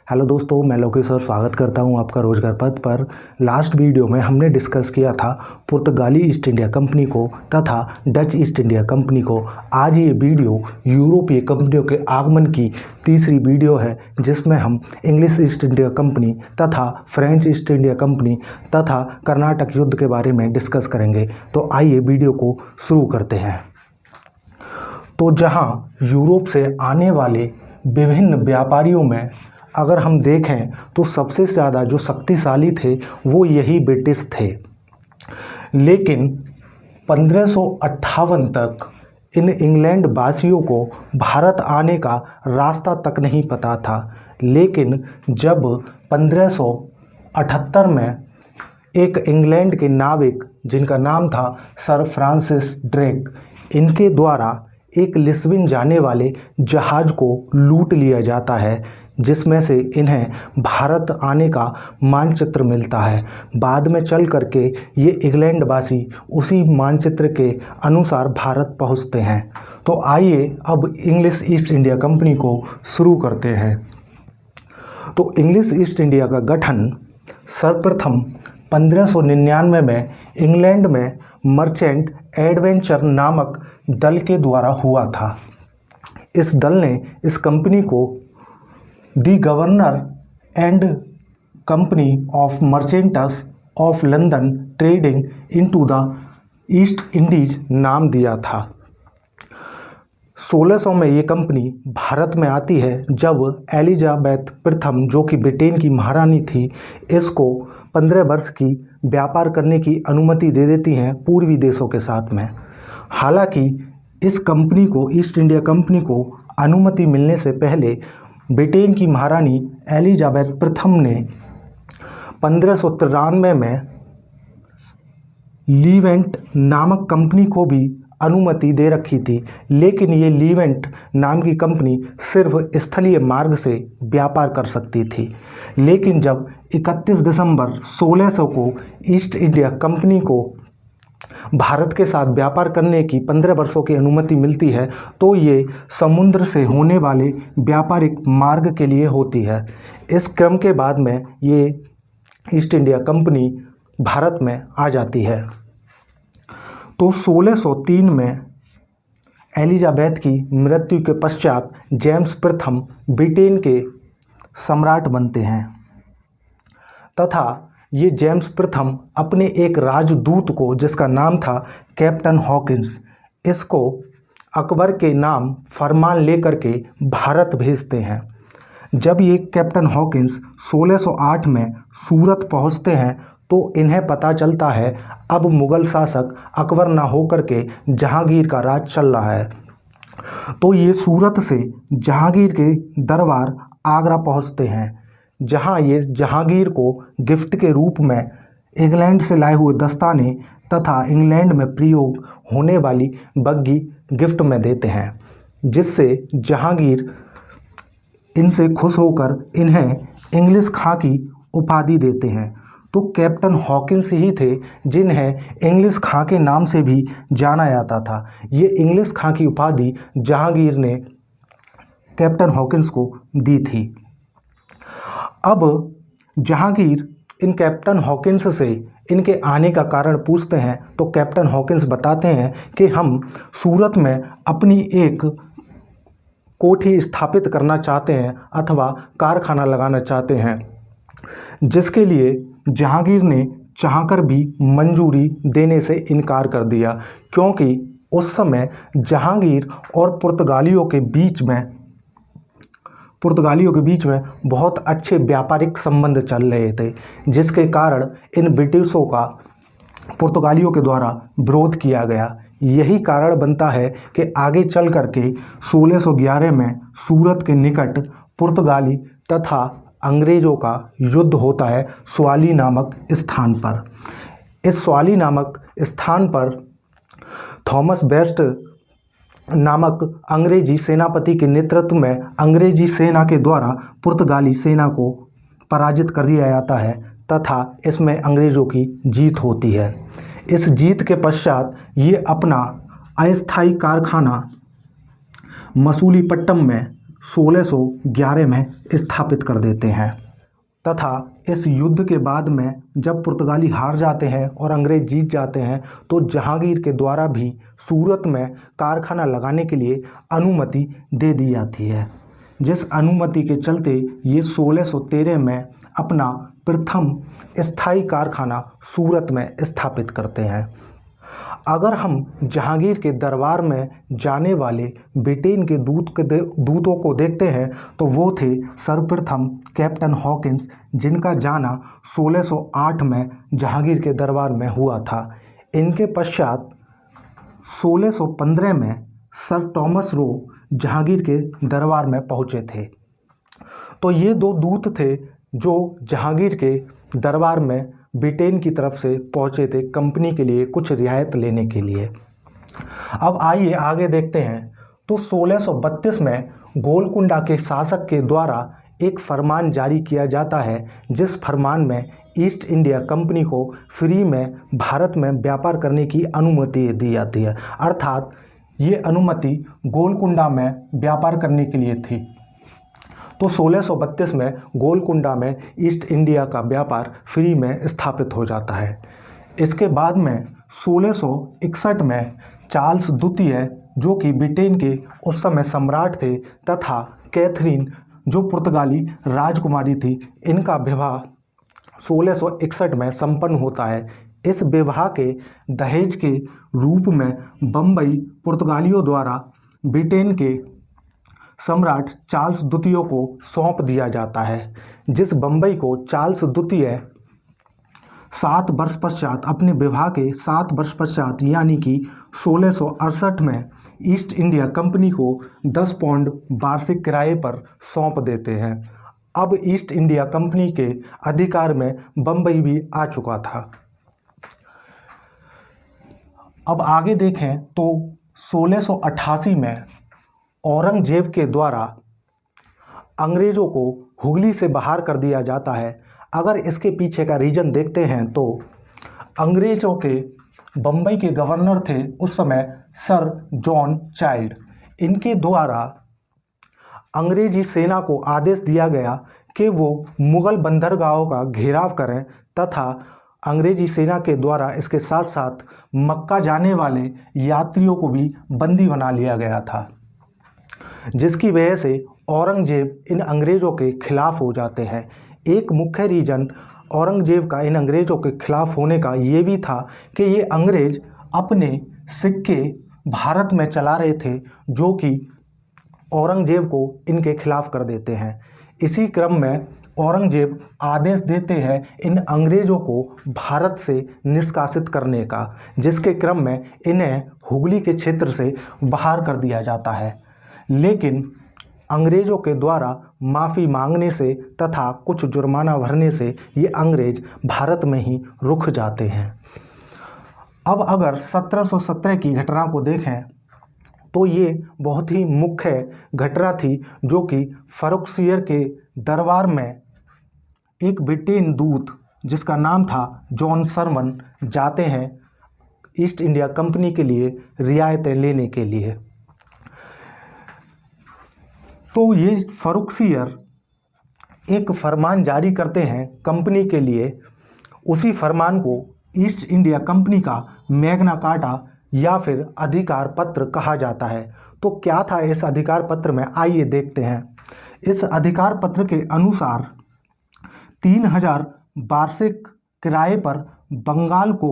Hello दोस्तों, मैं Lokesh sir स्वागत करता हूं आपका रोजगार पथ पर। लास्ट वीडियो में हमने डिस्कस किया था पुर्तगाली ईस्ट इंडिया कंपनी को तथा डच ईस्ट इंडिया कंपनी को। आज ये वीडियो यूरोपीय कंपनियों के आगमन की तीसरी वीडियो है, जिसमें हम इंग्लिश ईस्ट इंडिया कंपनी तथा फ्रेंच ईस्ट इंडिया कंपनी तथा कर्नाटक युद्ध के बारे में डिस्कस करेंगे। तो आइए वीडियो को शुरू करते हैं। तो जहाँ यूरोप से आने वाले विभिन्न व्यापारियों में अगर हम देखें तो सबसे ज़्यादा जो शक्तिशाली थे वो यही ब्रिटिश थे। लेकिन 1558 तक इन इंग्लैंड वासियों को भारत आने का रास्ता तक नहीं पता था। लेकिन जब 1578 में एक इंग्लैंड के नाविक जिनका नाम था सर फ्रांसिस ड्रेक, इनके द्वारा एक लिस्बन जाने वाले जहाज़ को लूट लिया जाता है, जिसमें से इन्हें भारत आने का मानचित्र मिलता है। बाद में चल करके ये इंग्लैंड वासी उसी मानचित्र के अनुसार भारत पहुंचते हैं। तो आइए अब इंग्लिश ईस्ट इंडिया कंपनी को शुरू करते हैं। तो इंग्लिश ईस्ट इंडिया का गठन सर्वप्रथम 1599 में इंग्लैंड में मर्चेंट एडवेंचर नामक दल के द्वारा हुआ था। इस दल ने इस कंपनी को the governor and company of merchants of London trading into the East Indies नाम दिया था। 1600 में ये कंपनी भारत में आती है, जब एलिजाबेथ प्रथम, जो कि ब्रिटेन की महारानी थी, इसको 15 वर्ष की व्यापार करने की अनुमति दे देती हैं पूर्वी देशों के साथ में। हालांकि इस कंपनी को, ईस्ट इंडिया कंपनी को अनुमति मिलने से पहले ब्रिटेन की महारानी एलिजाबेथ प्रथम ने 1593 में लीवेंट नामक कंपनी को भी अनुमति दे रखी थी। लेकिन ये लीवेंट नाम की कंपनी सिर्फ स्थलीय मार्ग से व्यापार कर सकती थी। लेकिन जब 31 दिसंबर 1600 को ईस्ट इंडिया कंपनी को भारत के साथ व्यापार करने की 15 वर्षों की अनुमति मिलती है, तो ये समुद्र से होने वाले व्यापारिक मार्ग के लिए होती है। इस क्रम के बाद में ये ईस्ट इंडिया कंपनी भारत में आ जाती है। तो 1603 में एलिजाबेथ की मृत्यु के पश्चात जेम्स प्रथम ब्रिटेन के सम्राट बनते हैं तथा ये जेम्स प्रथम अपने एक राजदूत को, जिसका नाम था कैप्टन हॉकिंस, इसको अकबर के नाम फरमान लेकर के भारत भेजते हैं। जब ये कैप्टन हॉकिंस 1608 में सूरत पहुंचते हैं तो इन्हें पता चलता है अब मुग़ल शासक अकबर ना होकर के जहांगीर का राज चल रहा है। तो ये सूरत से जहांगीर के दरबार आगरा पहुंचते हैं, जहां ये जहांगीर को गिफ्ट के रूप में इंग्लैंड से लाए हुए दस्ताने तथा इंग्लैंड में प्रयोग होने वाली बग्गी गिफ्ट में देते हैं, जिससे जहांगीर इनसे खुश होकर इन्हें इंग्लिश खां की उपाधि देते हैं। तो कैप्टन हॉकिंस ही थे जिन्हें इंग्लिश खां के नाम से भी जाना जाता था। ये इंग्लिश खां की उपाधि जहांगीर ने कैप्टन हॉकिंस को दी थी। अब जहांगीर इन कैप्टन हॉकिंस से इनके आने का कारण पूछते हैं, तो कैप्टन हॉकिंस बताते हैं कि हम सूरत में अपनी एक कोठी स्थापित करना चाहते हैं अथवा कारखाना लगाना चाहते हैं, जिसके लिए जहांगीर ने चाहकर भी मंजूरी देने से इनकार कर दिया, क्योंकि उस समय जहांगीर और पुर्तगालियों के बीच में बहुत अच्छे व्यापारिक संबंध चल रहे थे, जिसके कारण इन ब्रिटिशों का पुर्तगालियों के द्वारा विरोध किया गया। यही कारण बनता है कि आगे चल करके 1611 में सूरत के निकट पुर्तगाली तथा अंग्रेज़ों का युद्ध होता है स्वाली नामक स्थान पर। इस स्वाली नामक स्थान पर थॉमस बेस्ट नामक अंग्रेजी सेनापति के नेतृत्व में अंग्रेजी सेना के द्वारा पुर्तगाली सेना को पराजित कर दिया जाता है तथा इसमें अंग्रेज़ों की जीत होती है। इस जीत के पश्चात ये अपना अस्थायी कारखाना मसूलीपट्टम में 1611 में स्थापित कर देते हैं तथा इस युद्ध के बाद में जब पुर्तगाली हार जाते हैं और अंग्रेज जीत जाते हैं तो जहांगीर के द्वारा भी सूरत में कारखाना लगाने के लिए अनुमति दे दी जाती है, जिस अनुमति के चलते ये 1613 में अपना प्रथम स्थायी कारखाना सूरत में स्थापित करते हैं। अगर हम जहांगीर के दरबार में जाने वाले ब्रिटेन के दूतों को देखते हैं तो वो थे सर्वप्रथम कैप्टन हॉकिंस, जिनका जाना 1608 में जहांगीर के दरबार में हुआ था। इनके पश्चात 1615 में सर टॉमस रो जहांगीर के दरबार में पहुँचे थे। तो ये दो दूत थे जो जहांगीर के दरबार में ब्रिटेन की तरफ से पहुंचे थे कंपनी के लिए कुछ रियायत लेने के लिए। अब आइए आगे देखते हैं। तो 1632 में गोलकुंडा के शासक के द्वारा एक फरमान जारी किया जाता है, जिस फरमान में ईस्ट इंडिया कंपनी को फ्री में भारत में व्यापार करने की अनुमति दी जाती है। अर्थात ये अनुमति गोलकुंडा में व्यापार करने के लिए थी। तो 1632 में गोलकुंडा में ईस्ट इंडिया का व्यापार फ्री में स्थापित हो जाता है। इसके बाद में 1661 में चार्ल्स द्वितीय, जो कि ब्रिटेन के उस समय सम्राट थे, तथा कैथरीन, जो पुर्तगाली राजकुमारी थी, इनका विवाह 1661 में संपन्न होता है। इस विवाह के दहेज के रूप में बम्बई पुर्तगालियों द्वारा ब्रिटेन के सम्राट चार्ल्स द्वितीय को सौंप दिया जाता है, जिस बम्बई को चार्ल्स द्वितीय 7 वर्ष पश्चात, अपने विवाह के 7 वर्ष पश्चात यानी कि 1668 में ईस्ट इंडिया कंपनी को 10 पाउंड वार्षिक किराए पर सौंप देते हैं। अब ईस्ट इंडिया कंपनी के अधिकार में बम्बई भी आ चुका था। अब आगे देखें तो 1688 में औरंगजेब के द्वारा अंग्रेज़ों को हुगली से बाहर कर दिया जाता है। अगर इसके पीछे का रीज़न देखते हैं तो अंग्रेज़ों के बम्बई के गवर्नर थे उस समय सर जॉन चाइल्ड। इनके द्वारा अंग्रेजी सेना को आदेश दिया गया कि वो मुग़ल बंदरगाहों का घेराव करें तथा अंग्रेजी सेना के द्वारा इसके साथ साथ मक्का जाने वाले यात्रियों को भी बंदी बना लिया गया था, जिसकी वजह से औरंगजेब इन अंग्रेज़ों के खिलाफ़ हो जाते हैं। एक मुख्य रीज़न औरंगजेब का इन अंग्रेज़ों के खिलाफ़ होने का ये भी था कि ये अंग्रेज़ अपने सिक्के भारत में चला रहे थे, जो कि औरंगजेब को इनके खिलाफ़ कर देते हैं। इसी क्रम में औरंगजेब आदेश देते हैं इन अंग्रेज़ों को भारत से निष्कासित करने का, जिसके क्रम में इन्हें हुगली के क्षेत्र से बाहर कर दिया जाता है। लेकिन अंग्रेज़ों के द्वारा माफ़ी मांगने से तथा कुछ जुर्माना भरने से ये अंग्रेज़ भारत में ही रुक जाते हैं। अब अगर 1717 की घटना को देखें तो ये बहुत ही मुख्य घटना थी, जो कि फरुखसियर के दरबार में एक ब्रिटेन दूत जिसका नाम था जॉन सरमन जाते हैं ईस्ट इंडिया कंपनी के लिए रियायतें लेने के लिए। तो ये फरुखसियर एक फरमान जारी करते हैं कंपनी के लिए। उसी फरमान को ईस्ट इंडिया कंपनी का मैग्ना कार्टा या फिर अधिकार पत्र कहा जाता है। तो क्या था इस अधिकार पत्र में, आइए देखते हैं। इस अधिकार पत्र के अनुसार 3000 वार्षिक किराए पर बंगाल को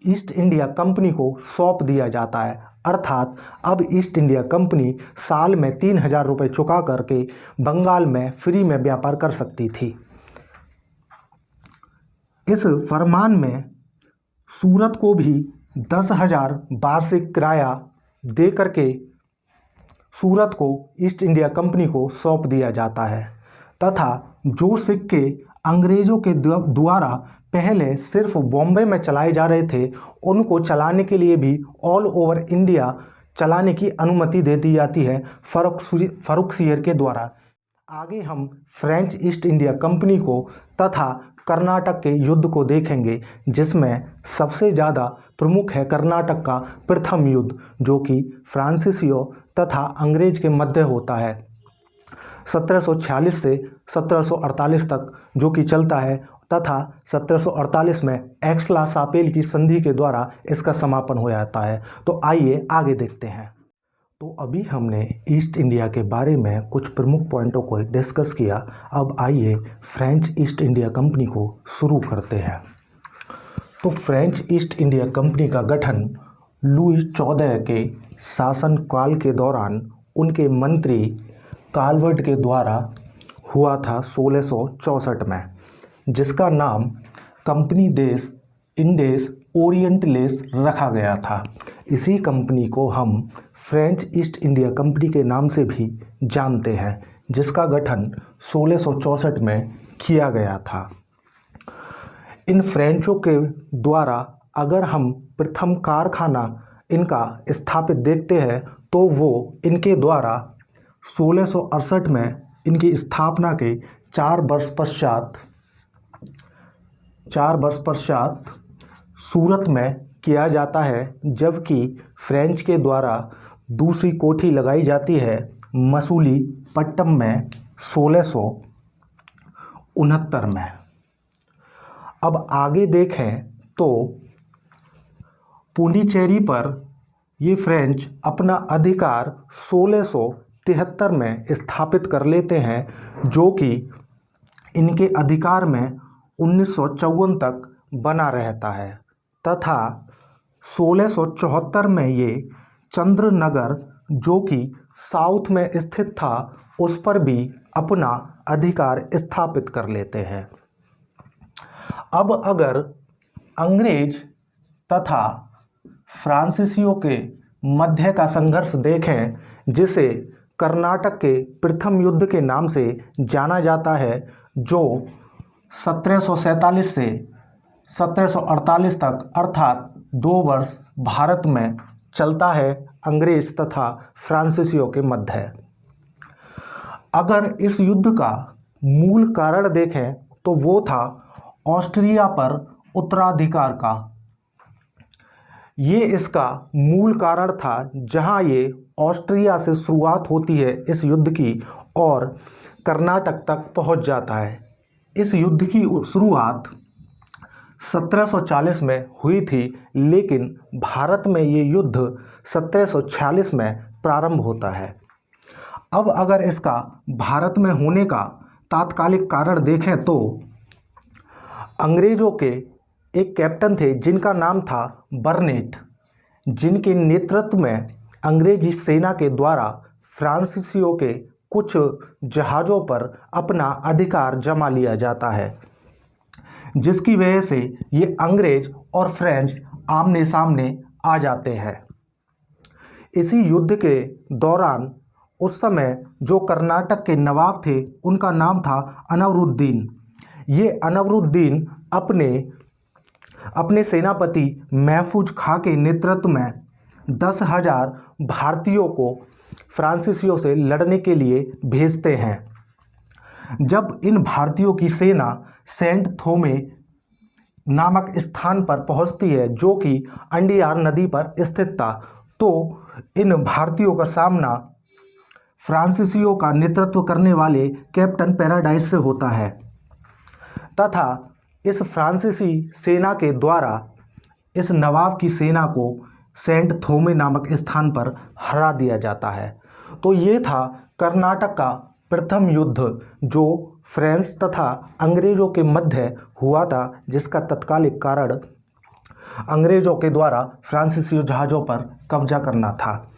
ईस्ट इंडिया कंपनी को सौंप दिया जाता है। अर्थात अब ईस्ट इंडिया कंपनी साल में 3000 रुपये चुका करके बंगाल में फ्री में व्यापार कर सकती थी। इस फरमान में सूरत को भी 10,000 वार्षिक किराया दे करके सूरत को ईस्ट इंडिया कंपनी को सौंप दिया जाता है तथा जो सिक्के अंग्रेज़ों के द्वारा पहले सिर्फ बॉम्बे में चलाए जा रहे थे, उनको चलाने के लिए भी ऑल ओवर इंडिया चलाने की अनुमति दे दी जाती है फरुखसियर के द्वारा। आगे हम फ्रेंच ईस्ट इंडिया कंपनी को तथा कर्नाटक के युद्ध को देखेंगे, जिसमें सबसे ज़्यादा प्रमुख है कर्नाटक का प्रथम युद्ध, जो कि फ्रांसीसियों तथा अंग्रेज के मध्य होता है। 1746 से 1748 तक जो कि चलता है, तथा 1748 में एक्स-ला-शापेल की संधि के द्वारा इसका समापन हो जाता है। तो आइए आगे देखते हैं। तो अभी हमने ईस्ट इंडिया के बारे में कुछ प्रमुख पॉइंटों को डिस्कस किया। अब आइए फ्रेंच ईस्ट इंडिया कंपनी को शुरू करते हैं। तो फ्रेंच ईस्ट इंडिया कंपनी का गठन लुई 14 के शासनकाल के दौरान उनके मंत्री कालवर्ट के द्वारा हुआ था 1664 में, जिसका नाम कंपनी देस इंडेस ओरिएंटलेस रखा गया था। इसी कंपनी को हम फ्रेंच ईस्ट इंडिया कंपनी के नाम से भी जानते हैं, जिसका गठन 1664 में किया गया था। इन फ्रेंचों के द्वारा अगर हम प्रथम कारखाना इनका स्थापित देखते हैं तो वो इनके द्वारा 1668 में इनकी स्थापना के 4 वर्ष पश्चात सूरत में किया जाता है, जबकि फ्रेंच के द्वारा दूसरी कोठी लगाई जाती है मसूलीपट्टनम में 1669 में। अब आगे देखें तो पुडुचेरी पर ये फ्रेंच अपना अधिकार 1673 में स्थापित कर लेते हैं, जो कि इनके अधिकार में 1954 तक बना रहता है, तथा 1674 में ये चंद्रनगर जो कि साउथ में स्थित था उस पर भी अपना अधिकार स्थापित कर लेते हैं। अब अगर अंग्रेज तथा फ्रांसीसियों के मध्य का संघर्ष देखें, जिसे कर्नाटक के प्रथम युद्ध के नाम से जाना जाता है, जो 1747 से 1748 तक अर्थात 2 वर्ष भारत में चलता है अंग्रेज तथा फ्रांसीसियों के मध्य। अगर इस युद्ध का मूल कारण देखें तो वो था ऑस्ट्रिया पर उत्तराधिकार का। ये इसका मूल कारण था, जहां ये ऑस्ट्रिया से शुरुआत होती है इस युद्ध की और कर्नाटक तक पहुंच जाता है। इस युद्ध की शुरुआत 1740 में हुई थी, लेकिन भारत में ये युद्ध 1746 में प्रारंभ होता है। अब अगर इसका भारत में होने का तात्कालिक कारण देखें तो अंग्रेजों के एक कैप्टन थे जिनका नाम था बर्नेट, जिनके नेतृत्व में अंग्रेजी सेना के द्वारा फ्रांसीसियों के कुछ जहाज़ों पर अपना अधिकार जमा लिया जाता है, जिसकी वजह से ये अंग्रेज और फ्रेंच आमने सामने आ जाते हैं। इसी युद्ध के दौरान उस समय जो कर्नाटक के नवाब थे उनका नाम था अनवरुद्दीन। ये अनवरुद्दीन अपने सेनापति महफूज खां के नेतृत्व में 10,000 भारतीयों को फ्रांसीसियों से लड़ने के लिए भेजते हैं। जब इन भारतीयों की सेना सेंट थोमे नामक स्थान पर पहुंचती है, जो कि अंडियार नदी पर स्थित था, तो इन भारतीयों का सामना फ्रांसीसियों का नेतृत्व करने वाले कैप्टन पैराडाइज से होता है, तथा इस फ्रांसीसी सेना के द्वारा इस नवाब की सेना को सेंट थोमे नामक स्थान पर हरा दिया जाता है। तो ये था कर्नाटक का प्रथम युद्ध जो फ्रेंच तथा अंग्रेज़ों के मध्य हुआ था, जिसका तत्कालिक कारण अंग्रेज़ों के द्वारा फ्रांसीसी जहाज़ों पर कब्जा करना था।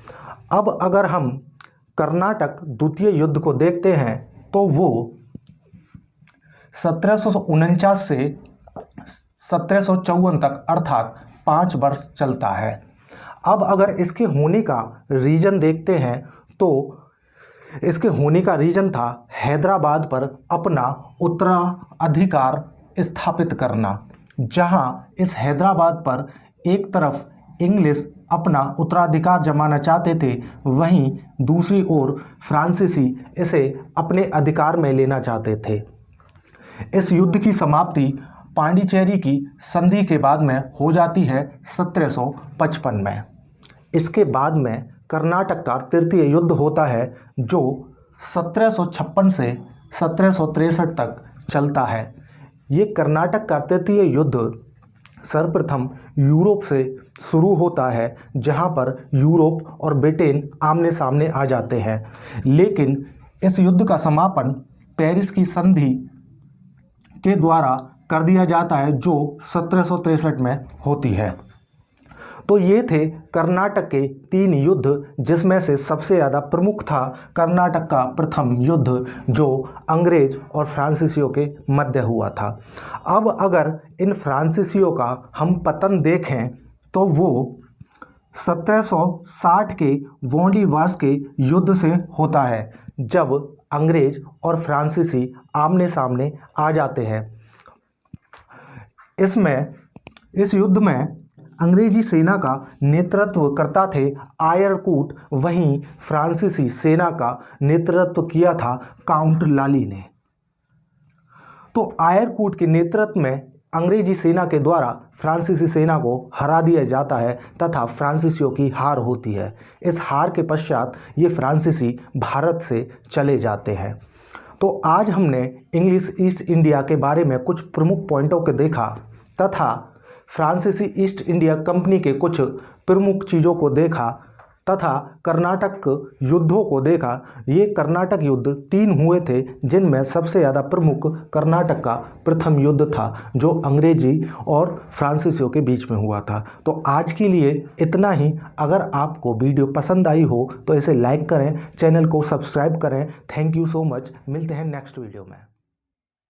अब अगर हम कर्नाटक द्वितीय युद्ध को देखते हैं तो वो 1749 से 1754 तक अर्थात 5 वर्ष चलता है। अब अगर इसके होने का रीजन देखते हैं तो इसके होने का रीजन था हैदराबाद पर अपना उत्तराधिकार स्थापित करना, जहां इस हैदराबाद पर एक तरफ इंग्लिश अपना उत्तराधिकार जमाना चाहते थे, वहीं दूसरी ओर फ्रांसीसी इसे अपने अधिकार में लेना चाहते थे। इस युद्ध की समाप्ति पांडिचेरी की संधि के बाद में हो जाती है 1755 में। इसके बाद में कर्नाटक का तृतीय युद्ध होता है जो 1756 से 1763 तक चलता है। ये कर्नाटक का तृतीय युद्ध सर्वप्रथम यूरोप से शुरू होता है, जहां पर यूरोप और ब्रिटेन आमने सामने आ जाते हैं, लेकिन इस युद्ध का समापन पेरिस की संधि के द्वारा कर दिया जाता है, जो 1763 में होती है। तो ये थे कर्नाटक के 3 युद्ध, जिसमें से सबसे ज़्यादा प्रमुख था कर्नाटक का प्रथम युद्ध, जो अंग्रेज और फ्रांसीसियों के मध्य हुआ था। अब अगर इन फ्रांसीसियों का हम पतन देखें तो वो 1760 के वॉन्डीवार्स के युद्ध से होता है, जब अंग्रेज और फ्रांसीसी आमने सामने आ जाते हैं। इस युद्ध में अंग्रेजी सेना का नेतृत्व करता थे आयरकूट, वहीं फ्रांसीसी सेना का नेतृत्व किया था काउंट लाली ने। तो आयरकूट के नेतृत्व में अंग्रेजी सेना के द्वारा फ्रांसीसी सेना को हरा दिया जाता है तथा फ्रांसीसियों की हार होती है। इस हार के पश्चात ये फ्रांसीसी भारत से चले जाते हैं। तो आज हमने इंग्लिश ईस्ट इंडिया के बारे में कुछ प्रमुख पॉइंटों को देखा तथा फ्रांसीसी ईस्ट इंडिया कंपनी के कुछ प्रमुख चीज़ों को देखा तथा कर्नाटक युद्धों को देखा। ये कर्नाटक युद्ध 3 हुए थे, जिनमें सबसे ज़्यादा प्रमुख कर्नाटक का प्रथम युद्ध था, जो अंग्रेजी और फ्रांसीसियों के बीच में हुआ था। तो आज के लिए इतना ही। अगर आपको वीडियो पसंद आई हो तो इसे लाइक करें, चैनल को सब्सक्राइब करें। Thank you so much. मिलते हैं नेक्स्ट वीडियो में।